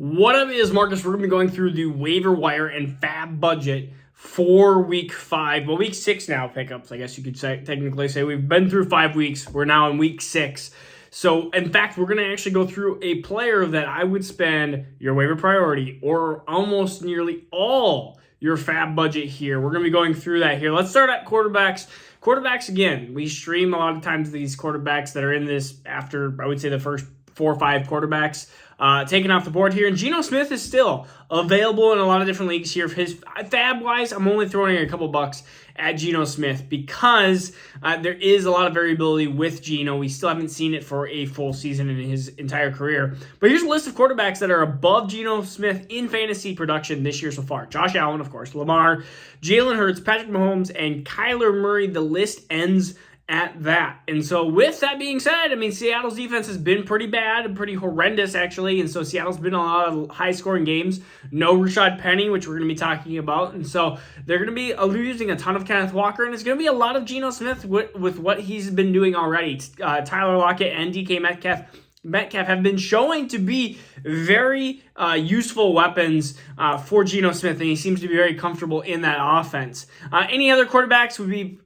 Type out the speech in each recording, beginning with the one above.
What up is Marcus. We're going to be going through the waiver wire and FAAB budget for week 5. Well, week 6 now pickups, I guess you could technically say. We've been through 5 weeks. We're now in week 6. So, in fact, we're going to actually go through a player that I would spend your waiver priority or almost nearly all your FAAB budget here. We're going to be going through that here. Let's start at quarterbacks. Quarterbacks, again, we stream a lot of times these quarterbacks that are in this after, I would say, the first 4 or 5 quarterbacks taken off the board here. And Geno Smith is still available in a lot of different leagues here. His FAAB-wise, I'm only throwing a couple bucks at Geno Smith because there is a lot of variability with Geno. We still haven't seen it for a full season in his entire career. But here's a list of quarterbacks that are above Geno Smith in fantasy production this year so far. Josh Allen, of course, Lamar, Jalen Hurts, Patrick Mahomes, and Kyler Murray. The list ends at that. And so with that being said, I mean, Seattle's defense has been pretty bad and pretty horrendous, actually. And so Seattle's been a lot of high-scoring games. No Rashad Penny, which we're going to be talking about. And so they're going to be losing a ton of Kenneth Walker. And it's going to be a lot of Geno Smith with what he's been doing already. Tyler Lockett and DK Metcalf have been showing to be very useful weapons for Geno Smith, and he seems to be very comfortable in that offense. Any other quarterbacks would be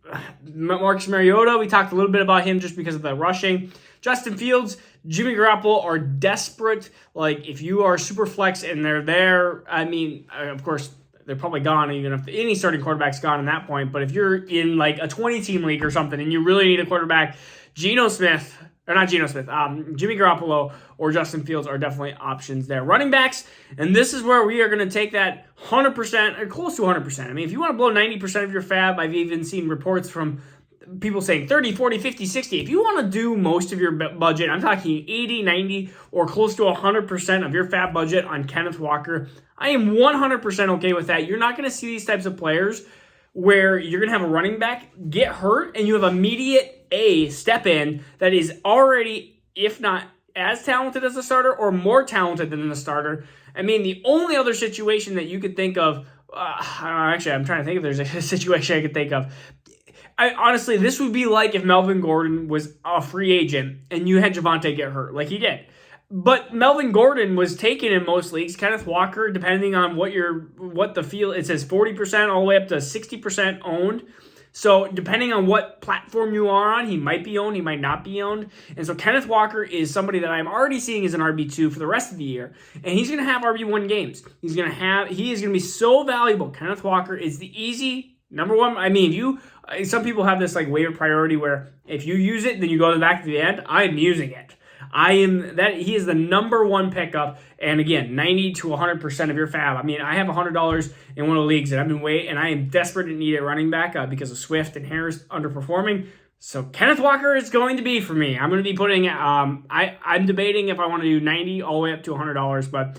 Marcus Mariota. We talked a little bit about him just because of the rushing. Justin Fields, Jimmy Garoppolo are desperate. Like, if you are super flex and they're there, I mean, of course, they're probably gone, even if any starting quarterback's gone at that point. But if you're in like a 20-team league or something and you really need a quarterback, Jimmy Garoppolo or Justin Fields are definitely options there. Running backs, and this is where we are going to take that 100% or close to 100%. I mean, if you want to blow 90% of your FAAB, I've even seen reports from people saying 30, 40, 50, 60. If you want to do most of your budget, I'm talking 80, 90, or close to 100% of your FAAB budget on Kenneth Walker, I am 100% okay with that. You're not going to see these types of players where you're going to have a running back get hurt and you have immediate step in that is already, if not as talented as the starter or more talented than the starter. I mean, the only other situation that you could think of, actually, I'm trying to think if there's a situation I could think of. Honestly, this would be like if Melvin Gordon was a free agent and you had Javonte get hurt, like he did. But Melvin Gordon was taken in most leagues. Kenneth Walker, depending on what the field, it says 40% all the way up to 60% owned. So depending on what platform you are on, he might be owned, he might not be owned. And so Kenneth Walker is somebody that I'm already seeing as an RB2 for the rest of the year. And he's going to have RB1 games. He is going to be so valuable. Kenneth Walker is the easy number one. I mean, some people have this like waiver priority where if you use it, then you go back to the end. I am using it. He is the number one pickup, and again, 90 to 100% of your FAAB. I mean, I have $100 in one of the leagues that I've been waiting, and I am desperate and need a running back because of Swift and Harris underperforming. So Kenneth Walker is going to be for me. I'm going to be putting. I'm debating if I want to do 90 all the way up to $100, but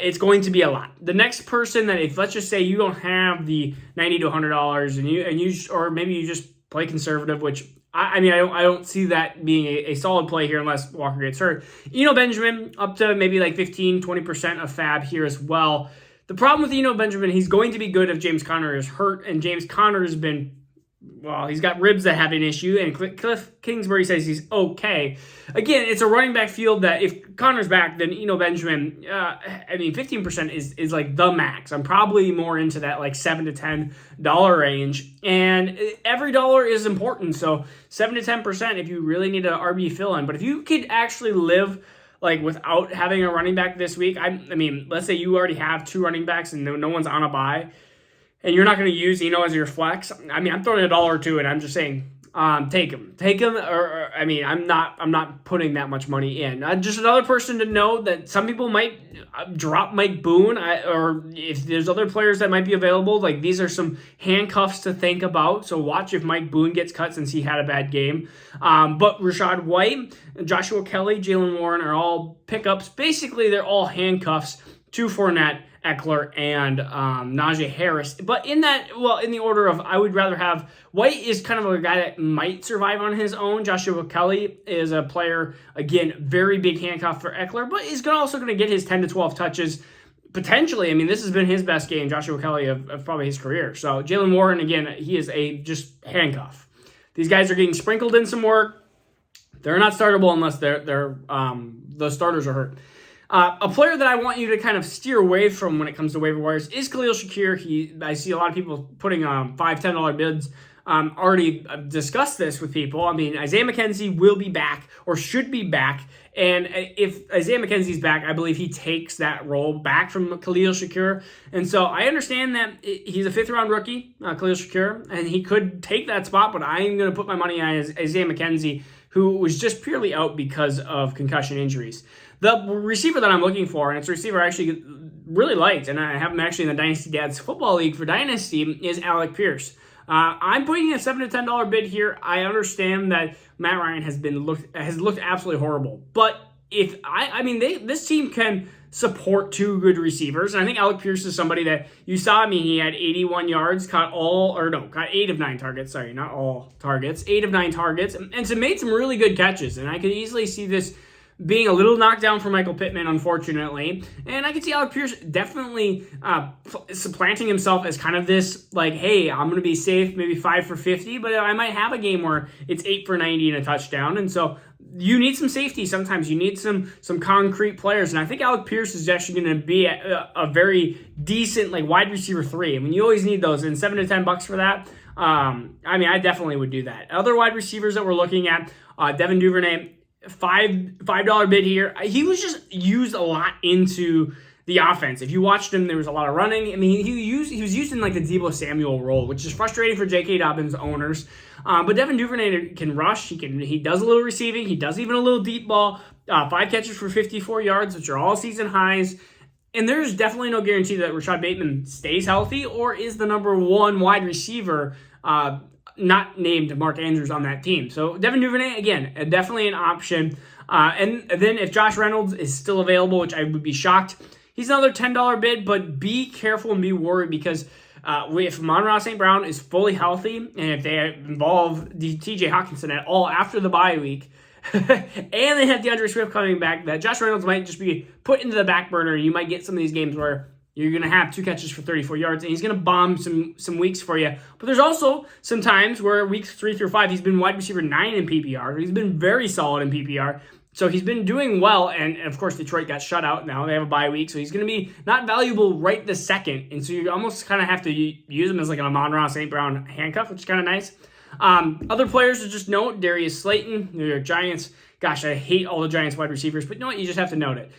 it's going to be a lot. The next person that, if let's just say you don't have the $90 to $100, or maybe you just play conservative, which. I don't see that being a solid play here unless Walker gets hurt. Benjamin, up to maybe like 15, 20% of FAAB here as well. The problem with Benjamin, he's going to be good if James Conner is hurt, and James Conner has been, well, he's got ribs that have an issue, and Cliff Kingsbury says he's okay. Again, it's a running back field that if Conner's back, then Benjamin, 15% is like the max. I'm probably more into that like $7 to $10 range, and every dollar is important. So 7 to 10% if you really need an RB fill-in. But if you could actually live like without having a running back this week, I mean, let's say you already have 2 running backs and no one's on a bye, and you're not going to use as your flex. I mean, I'm throwing $1 or $2, and I'm just saying, take him. I'm not putting that much money in. Just another person to know that some people might drop Mike Boone, or if there's other players that might be available. Like, these are some handcuffs to think about. So watch if Mike Boone gets cut since he had a bad game. But Rachaad White, Joshua Kelly, Jalen Warren are all pickups. Basically, they're all handcuffs to Fournette, Eckler, and Najee Harris. But in the order of, I would rather have, White is kind of a guy that might survive on his own. Joshua Kelly is a player, again, very big handcuff for Eckler, but he's also going to get his 10 to 12 touches potentially. I mean, this has been his best game, Joshua Kelly, of probably his career. So Jalen Warren, again, he is a just handcuff. These guys are getting sprinkled in some work. They're not startable unless the starters are hurt. A player that I want you to kind of steer away from when it comes to waiver wires is Khalil Shakir. I see a lot of people putting $5, $10 bids. Already discussed this with people. I mean, Isaiah McKenzie will be back or should be back. And if Isaiah McKenzie's back, I believe he takes that role back from Khalil Shakir. And so I understand that he's a 5th-round rookie, Khalil Shakir, and he could take that spot, but I am going to put my money on Isaiah McKenzie, who was just purely out because of concussion injuries. The receiver that I'm looking for, and it's a receiver I actually really liked, and I have him actually in the Dynasty Dads Football League for Dynasty, is Alec Pierce. I'm putting a $7 to $10 bid here. I understand that Matt Ryan has looked absolutely horrible, but this team can support 2 good receivers, and I think Alec Pierce is somebody that you saw. I mean, he had 81 yards, caught 8 of 9 targets. Sorry, not all targets, 8 of 9 targets, and so made some really good catches. And I could easily see this being a little knocked down for Michael Pittman, unfortunately. And I could see Alec Pierce definitely supplanting himself as kind of this, like, hey, I'm going to be safe, maybe 5 for 50, but I might have a game where it's 8 for 90 and a touchdown. And so you need some safety sometimes. You need some concrete players. And I think Alec Pierce is actually going to be a very decent, like, wide receiver 3. I mean, you always need those. And $7 to $10 for that. I definitely would do that. Other wide receivers that we're looking at, Devin Duvernay, $5 bid here. He was just used a lot into the offense. If you watched him, there was a lot of running. I mean, he was used in like the Deebo Samuel role, which is frustrating for J.K. Dobbins owners. But Devin Duvernay can rush. He does a little receiving. He does even a little deep ball. 5 catches for 54 yards, which are all season highs. And there's definitely no guarantee that Rashad Bateman stays healthy or is the number 1 wide receiver, not named Mark Andrews on that team. So Devin Duvernay, again, definitely an option. And then if Josh Reynolds is still available, which I would be shocked, he's another $10 bid, but be careful and be worried because if Amon-Ra St. Brown is fully healthy and if they involve TJ Hawkinson at all after the bye week, and they have DeAndre Swift coming back, that Josh Reynolds might just be put into the back burner. You might get some of these games where you're going to have 2 catches for 34 yards, and he's going to bomb some weeks for you. But there's also some times where weeks 3 through 5, he's been wide receiver 9 in PPR. He's been very solid in PPR. So he's been doing well, and of course, Detroit got shut out now. They have a bye week, so he's going to be not valuable right this second. And so you almost kind of have to use him as like an Amon-Ra St. Brown handcuff, which is kind of nice. Other players to just note, Darius Slayton, New York Giants. Gosh, I hate all the Giants wide receivers, but you know what? You just have to note it.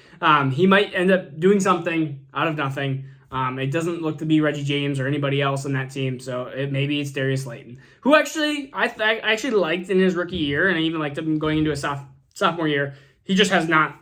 He might end up doing something out of nothing. It doesn't look to be Reggie James or anybody else on that team, so maybe it's Darius Slayton, who actually I actually liked in his rookie year, and I even liked him going into a sophomore year. He just has not.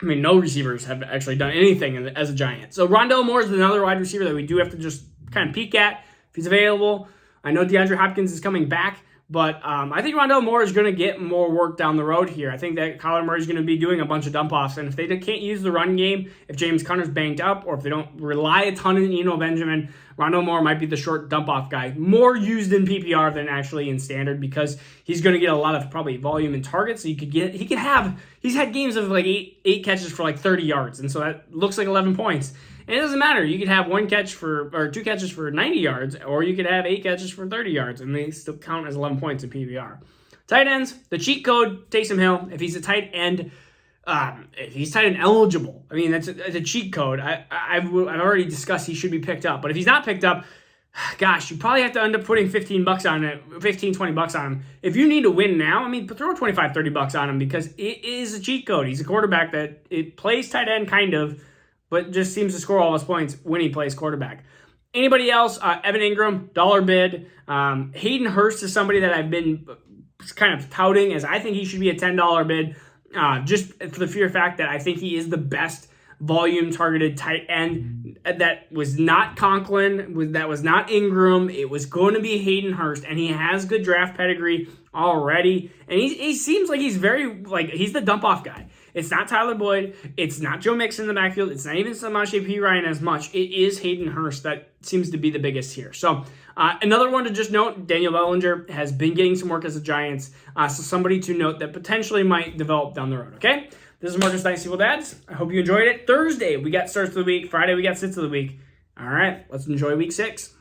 I mean, no receivers have actually done anything as a Giant. So Rondelle Moore is another wide receiver that we do have to just kind of peek at if he's available. I know DeAndre Hopkins is coming back, but I think Rondelle Moore is going to get more work down the road here. I think that Kyler Murray is going to be doing a bunch of dump-offs, and if they can't use the run game, if James Conner's banked up, or if they don't rely a ton on Eno Benjamin, Rondelle Moore might be the short dump-off guy, more used in PPR than actually in standard because he's going to get a lot of probably volume and targets. So he's had games of like eight catches for like 30 yards, and so that looks like 11 points. And it doesn't matter. You could have 2 catches for 90 yards, or you could have 8 catches for 30 yards, and they still count as 11 points in PPR. Tight ends, the cheat code, Taysom Hill. If he's a tight end, if he's tight end eligible, I mean, that's a cheat code. I've already discussed he should be picked up. But if he's not picked up, gosh, you probably have to end up putting $15 on it, $15-20 on him. If you need to win now, I mean, throw $25-30 on him because it is a cheat code. He's a quarterback that it plays tight end kind of, but just seems to score all his points when he plays quarterback. Anybody else? Evan Ingram, $1 bid. Hayden Hurst is somebody that I've been kind of touting as I think he should be a $10 bid, just for the sheer fact that I think he is the best volume-targeted tight end. That was not Conklin, that was not Ingram. It was going to be Hayden Hurst, and he has good draft pedigree already. And he seems like he's he's the dump-off guy. It's not Tyler Boyd. It's not Joe Mixon in the backfield. It's not even Samaje Perine as much. It is Hayden Hurst that seems to be the biggest here. So another one to just note, Daniel Bellinger has been getting some work as a Giants. So somebody to note that potentially might develop down the road, okay? This is Marcus Dynasty Football Dads. I hope you enjoyed it. Thursday, we got starts of the week. Friday, we got sits of the week. All right, let's enjoy week 6.